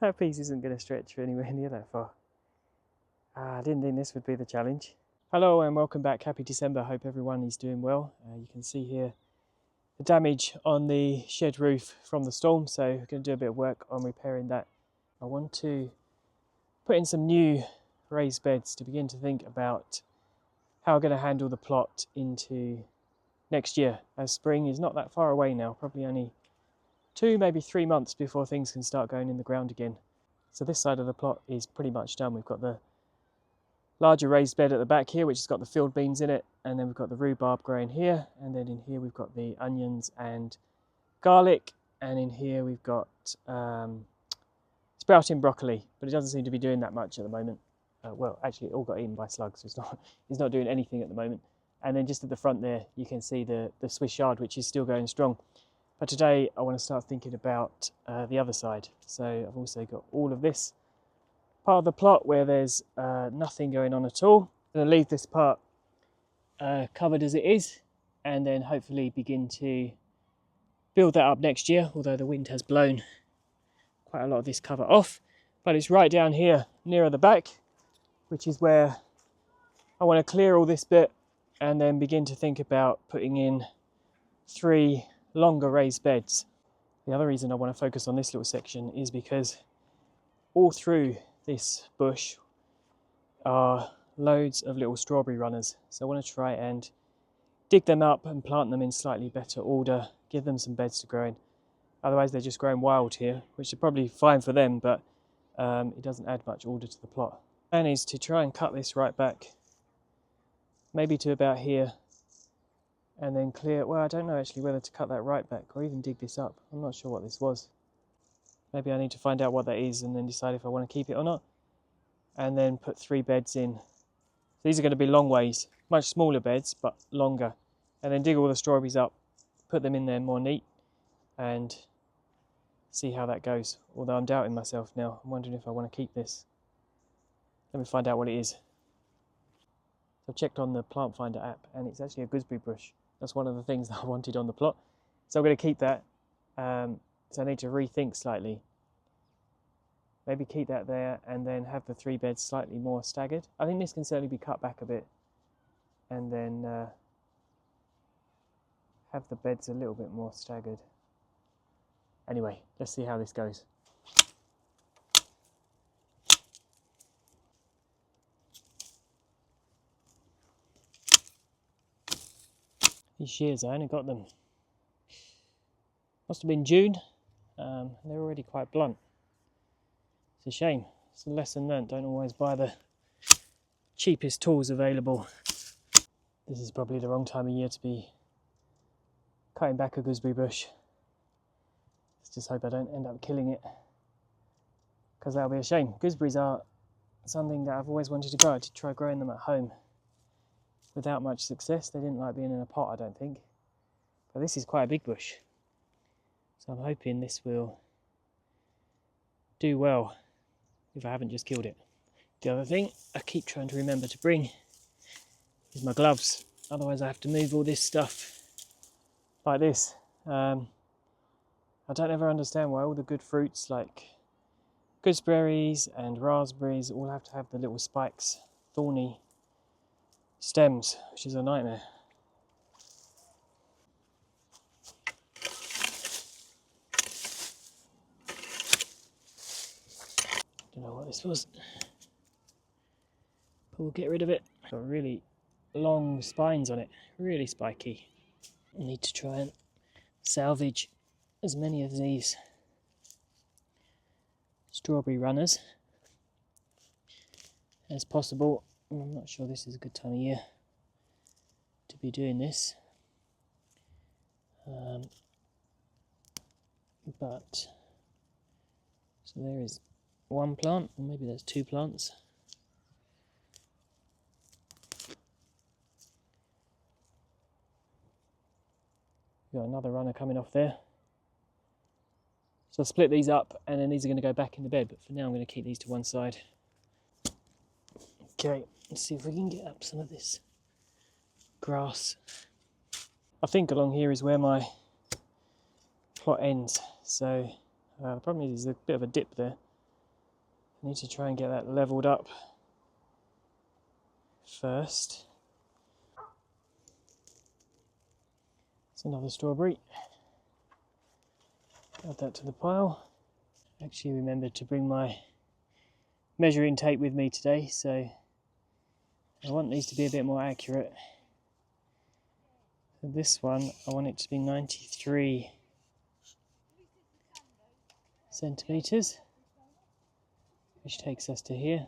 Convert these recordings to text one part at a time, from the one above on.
That piece isn't going to stretch anywhere near that far. I didn't think this would be the challenge. Hello and welcome back. Happy December. Hope everyone is doing well. You can see here the damage on the shed roof from the storm, so we're going to do a bit of work on repairing that. I want to put in some new raised beds to begin to think about how I'm going to handle the plot into next year, as spring is not that far away now, probably only 2, maybe 3 months before things can start going in the ground again. So this side of the plot is pretty much done. We've got the larger raised bed at the back here, which has got the field beans in it, and then we've got the rhubarb growing here, and then in here we've got the onions and garlic, and in here we've got sprouting broccoli, but it doesn't seem to be doing that much at the moment. Well, actually it all got eaten by slugs, so it's not doing anything at the moment. And then just at the front there you can see the Swiss Chard, which is still going strong. But today I want to start thinking about the other side. So I've also got all of this part of the plot where there's nothing going on at all. I'm going to leave this part covered as it is, and then hopefully begin to build that up next year, although the wind has blown quite a lot of this cover off. But it's right down here nearer the back, which is where I want to clear all this bit and then begin to think about putting in 3 longer raised beds. The other reason I want to focus on this little section is because all through this bush are loads of little strawberry runners. So I want to try and dig them up and plant them in slightly better order, give them some beds to grow in. Otherwise they're just growing wild here, which is probably fine for them, but it doesn't add much order to the plot. The plan is to try and cut this right back, maybe to about here, and then clear. Well, I don't know actually whether to cut that right back or even dig this up. I'm not sure what this was. Maybe I need to find out what that is and then decide if I want to keep it or not. And then put 3 beds in. So these are going to be long ways, much smaller beds, but longer. And then dig all the strawberries up, put them in there more neat, and see how that goes. Although I'm doubting myself now. I'm wondering if I want to keep this. Let me find out what it is. I've checked on the plant finder app and it's actually a gooseberry bush. That's one of the things that I wanted on the plot. So I'm going to keep that. So I need to rethink slightly. Maybe keep that there and then have the 3 beds slightly more staggered. I think this can certainly be cut back a bit and then have the beds a little bit more staggered. Anyway, let's see how this goes. These shears, I only got them, must have been June. They're already quite blunt. It's a shame. It's a lesson learnt. Don't always buy the cheapest tools available. This is probably the wrong time of year to be cutting back a gooseberry bush. Let's just hope I don't end up killing it, because that'll be a shame. Gooseberries are something that I've always wanted to grow. I did try growing them at home without much success. They didn't like being in a pot, I don't think. But this is quite a big bush. So I'm hoping this will do well if I haven't just killed it. The other thing I keep trying to remember to bring is my gloves. Otherwise I have to move all this stuff like this. I don't ever understand why all the good fruits like gooseberries and raspberries all have to have the little spikes, thorny stems, which is a nightmare. Don't know what this was, but we'll get rid of it. Got really long spines on it, really spiky. I need to try and salvage as many of these strawberry runners as possible. I'm not sure this is a good time of year to be doing this, but so there is 1 plant, or maybe there's 2 plants. Got another runner coming off there. So I'll split these up and then these are going to go back in the bed, but for now I'm going to keep these to one side. Okay, let's see if we can get up some of this grass. I think along here is where my plot ends, so the problem is there's a bit of a dip there. I need to try and get that levelled up first. It's another strawberry. Add that to the pile. Actually remembered to bring my measuring tape with me today, so I want these to be a bit more accurate. For this one, I want it to be 93 centimetres, which takes us to here.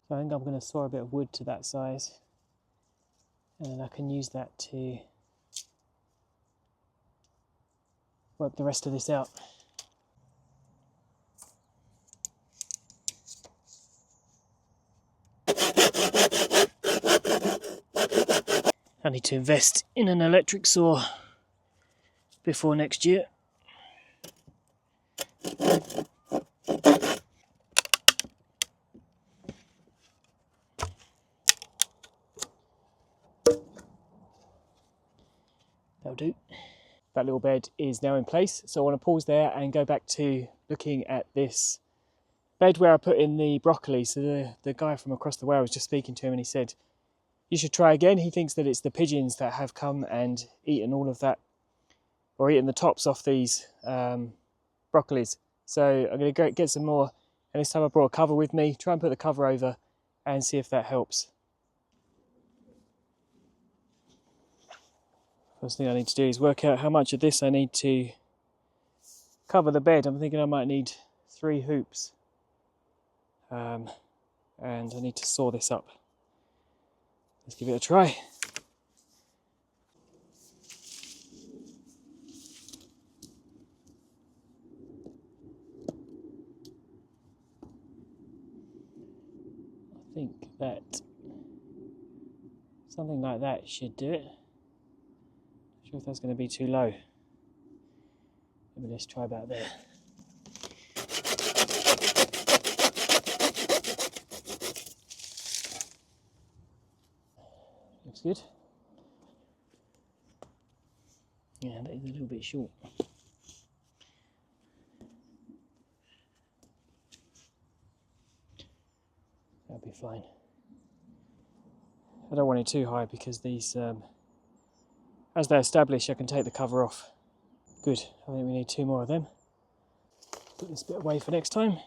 So I think I'm going to saw a bit of wood to that size, and then I can use that to work the rest of this out. I need to invest in an electric saw before next year. That'll do. That little bed is now in place, so I want to pause there and go back to looking at this bed where I put in the broccoli. So the guy from across the way, I was just speaking to him, and he said, you should try again. He thinks that it's the pigeons that have come and eaten all of that, or eaten the tops off these broccolis. So I'm going to go get some more, and this time I brought a cover with me, try and put the cover over and see if that helps. First thing I need to do is work out how much of this I need to cover the bed. I'm thinking I might need 3 hoops, and I need to saw this up. Let's give it a try. I think that something like that should do it. Not sure if that's going to be too low. Maybe let's try about there. Looks good. Yeah, that is a little bit short. That'll be fine. I don't want it too high because these, as they establish, I can take the cover off. Good, I think we need 2 more of them. Put this bit away for next time.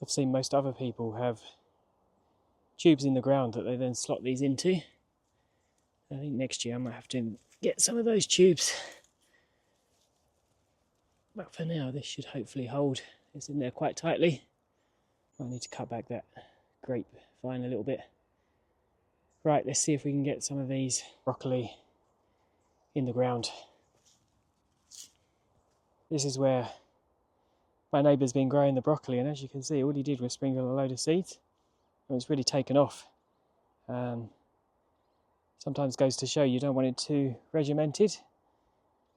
I've seen most other people have tubes in the ground that they then slot these into. I think next year I might have to get some of those tubes. But for now, this should hopefully hold. It's in there quite tightly. I need to cut back that grapevine a little bit. Right, let's see if we can get some of these broccoli in the ground. This is where my neighbour's been growing the broccoli, and as you can see, all he did was sprinkle a load of seeds, and it's really taken off. Sometimes goes to show you don't want it too regimented,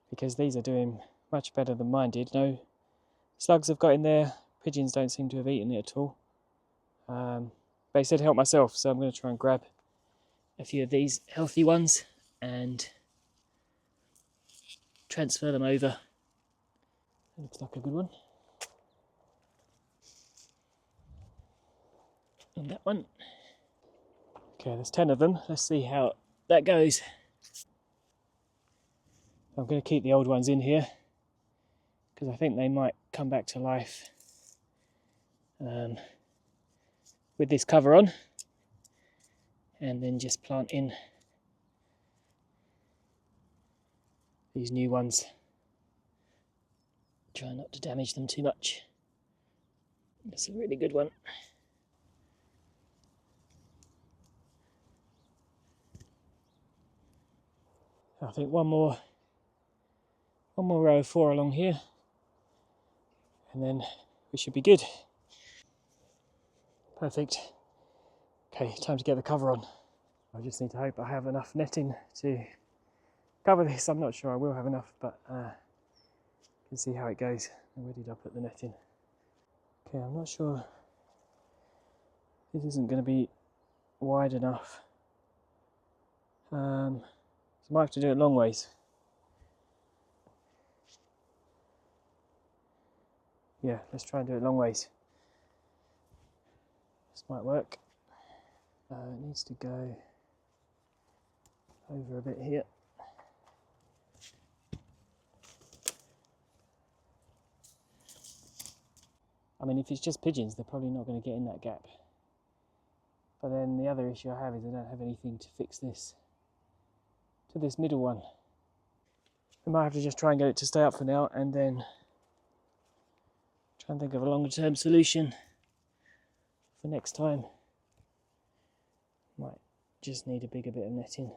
because these are doing much better than mine did. No slugs have got in there, pigeons don't seem to have eaten it at all. But he said help myself, so I'm going to try and grab a few of these healthy ones and transfer them over. That looks like a good one. And that one. Okay, there's 10 of them. Let's see how that goes. I'm going to keep the old ones in here because I think they might come back to life with this cover on, and then just plant in these new ones. Try not to damage them too much. That's a really good one. I think one more row of 4 along here, and then we should be good. Perfect. Okay, time to get the cover on. I just need to hope I have enough netting to cover this. I'm not sure I will have enough, but you can see how it goes. Where did I put the netting? Okay, I'm not sure this isn't going to be wide enough. So I might have to do it long ways. Yeah, let's try and do it long ways. This might work. It needs to go over a bit here. I mean, if it's just pigeons, they're probably not going to get in that gap. But then the other issue I have is I don't have anything to fix this, to this middle one. I might have to just try and get it to stay up for now, and then try and think of a longer term solution for next time. Might just need a bigger bit of netting.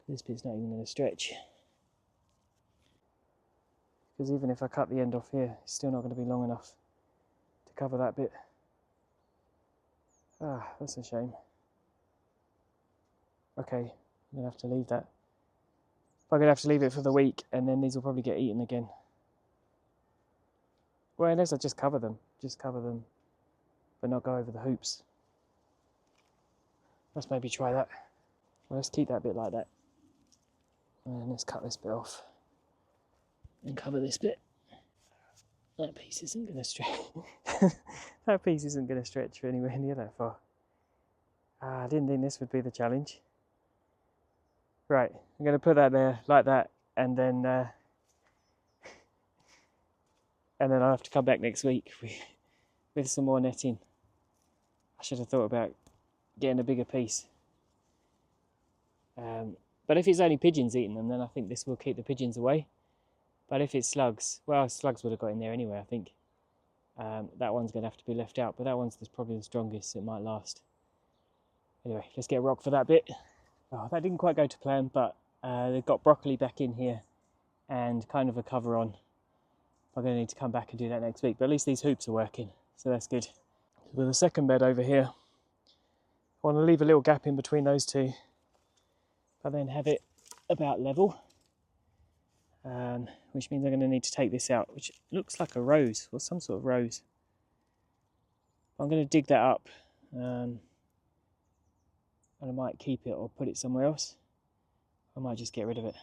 This bit's not even going to stretch. Because even if I cut the end off here, it's still not going to be long enough to cover that bit. Ah, that's a shame. Okay, I'm going to have to leave that. I'm going to have to leave it for the week, and then these will probably get eaten again. Well, unless I just cover them, but not go over the hoops. Let's maybe try that. Well, let's keep that bit like that. And let's cut this bit off and cover this bit. That piece isn't going to stretch. That piece isn't going to stretch anywhere near that far. I didn't think this would be the challenge. Right, I'm going to put that there like that, and then I'll have to come back next week with some more netting. I should have thought about getting a bigger piece. But if it's only pigeons eating them, then I think this will keep the pigeons away. But if it's slugs, well, slugs would have got in there anyway, I think. That one's going to have to be left out, but that one's probably the strongest, so it might last. Anyway, let's get a rock for that bit. Oh, that didn't quite go to plan, but they've got broccoli back in here and kind of a cover on. I'm going to need to come back and do that next week, but at least these hoops are working, so that's good. With the second bed over here, I want to leave a little gap in between those two, but then have it about level, which means I'm going to need to take this out, which looks like a rose, or some sort of rose. I'm going to dig that up, and I might keep it or put it somewhere else. I might just get rid of it.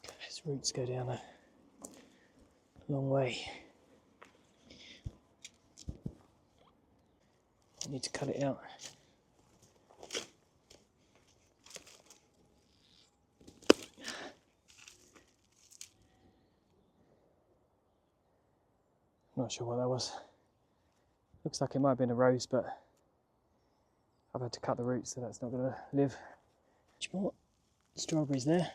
Those roots go down a long way. I need to cut it out. I'm not sure what that was. Looks like it might have been a rose, but I've had to cut the roots, so that's not going to live. Much more strawberries there.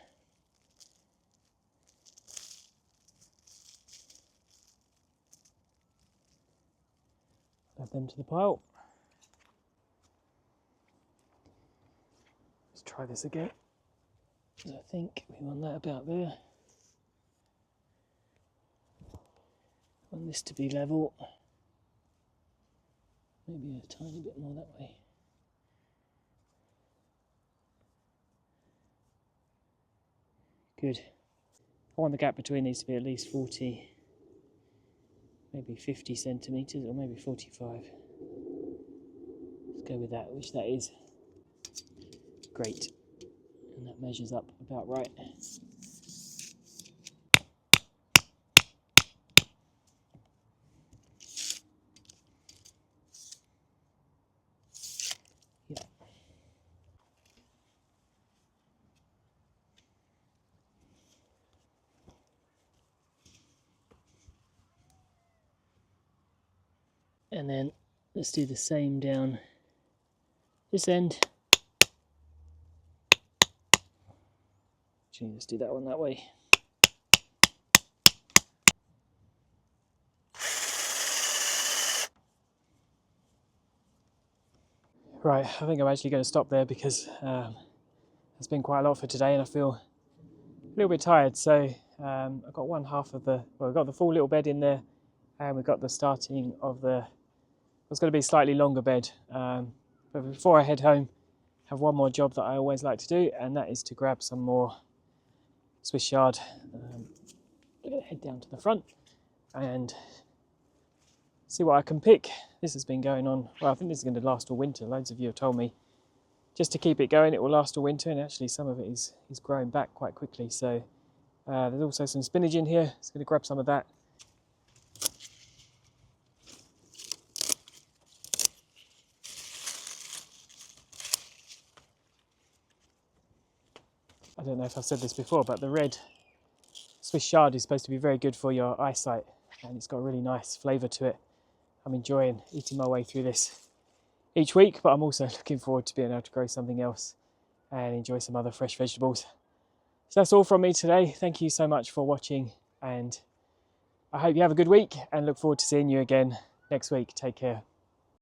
Add them to the pile. Let's try this again. I think we want that about there. Want this to be level. Maybe a tiny bit more that way. Good. I want the gap between these to be at least 40, maybe 50 centimetres, or maybe 45. Let's go with that, which that is. Great. And that measures up about right. Yeah. And then let's do the same down this end. Actually, let's do that one that way. Right, I think I'm actually going to stop there because it's been quite a lot for today and I feel a little bit tired. So I've got one half of the, well, we've got the full little bed in there, and we've got the starting of the, it's going to be a slightly longer bed. But before I head home, I have one more job that I always like to do, and that is to grab some more Swiss Chard. I'm going to head down to the front and see what I can pick. This has been going on, well, I think this is going to last all winter. Loads of you have told me just to keep it going, it will last all winter, and actually some of it is growing back quite quickly. So there's also some spinach in here. Just going to grab some of that. I don't know if I've said this before, but the red Swiss Chard is supposed to be very good for your eyesight, and it's got a really nice flavour to it. I'm enjoying eating my way through this each week, but I'm also looking forward to being able to grow something else and enjoy some other fresh vegetables. So that's all from me today. Thank you so much for watching, and I hope you have a good week and look forward to seeing you again next week. Take care.